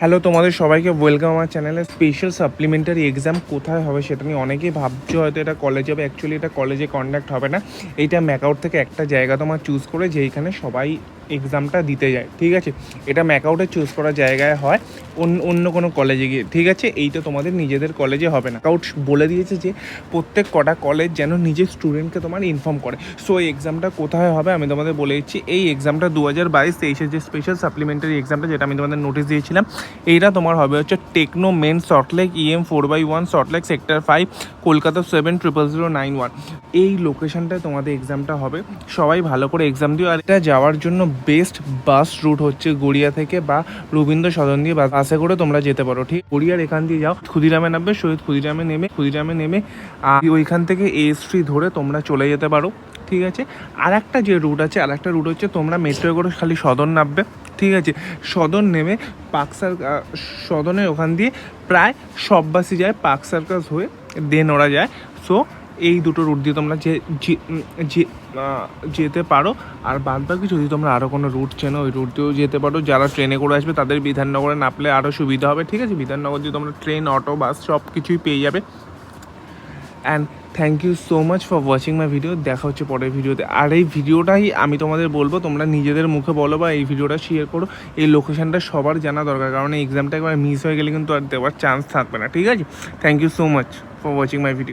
Hello, তোমাদের সবাইকে welcome আমার চ্যানেলে। স্পেশাল সাপ্লিমেন্টারি এক্সাম কোথায় হবে সেটা নিয়ে অনেকেই ভাবছো হয়তো এটা কলেজে হবে। অ্যাকচুয়ালি এটা কলেজে কন্ডাক্ট হবে না। এইটা ম্যাকআউট থেকে একটা জায়গা তোমার চুজ করে যেইখানে সবাই এক্সামটা দিতে যায়, ঠিক আছে। এটা ম্যাকআউটে চুজ করা জায়গায় হয়, অন্য কোনো কলেজে গিয়ে, ঠিক আছে। এইটা তোমাদের নিজেদের কলেজে হবে না। ম্যাকআউট বলে দিয়েছে যে প্রত্যেক কটা কলেজ যেন নিজের স্টুডেন্টকে তোমার ইনফর্ম করে। সো এই এক্সামটা কোথায় হবে আমি তোমাদের বলে দিচ্ছি। এই এক্সামটা 2022-23-এর যে স্পেশাল সাপ্লিমেন্টারি এক্সামটা, যেটা আমি তোমাদের নোটিশ দিয়েছিলাম, এইটা তোমার হবে হচ্ছে Techno Main Salt Lake EM 4/1 Salt Lake sector 5 Kolkata 700091। এই লোকেশনটায় তোমাদের এক্সামটা হবে। সবাই ভালো করে এক্সাম দিও। আর এটা যাওয়ার জন্য বেস্ট বাস রুট হচ্ছে গড়িয়া থেকে বা রবীন্দ্র সদন দিয়ে বাসে করে তোমরা যেতে পারো, ঠিক। গড়িয়ার এখান দিয়ে যাও, ক্ষুদিরামে নামবে, শহীদ ক্ষুদিরামে নেমে আর ওইখান থেকে A3 ধরে তোমরা চলে যেতে পারো, ঠিক আছে। আর একটা যে রুট আছে, আর একটা রুট হচ্ছে তোমরা মেট্রো করে খালি সদন নামবে, ঠিক আছে। সদন নেমে সদনের ওখান দিয়ে প্রায় সববাসই যায়, পার্ক সার্কাস হয়ে দেন ওরা যায়। সো এই দুটো রুট দিয়ে তোমরা যেতে পারো। আর বাদ বাকি যদি তোমরা আরও কোনো রুট চেনো ওই রুট দিয়েও যেতে পারো। যারা ট্রেনে করে আসবে তাদের বিধাননগরে নামলে আরও সুবিধা হবে, ঠিক আছে। বিধাননগর দিয়ে তোমরা ট্রেন, অটো, বাস সব কিছুই পেয়ে যাবে। And thank you so much for watching my video. দেখা হচ্ছে পরের ভিডিওতে। আর এই ভিডিওটাই আমি তোমাদের বলবো তোমরা নিজেদের মুখে বলো বা এই ভিডিওটা শেয়ার করো। এই লোকেশানটা সবার জানা দরকার, কারণ এই এক্সামটা একবার মিস হয়ে গেলে কিন্তু আর দেওয়ার চান্স থাকবে না, ঠিক আছে। Thank you so much for watching my video.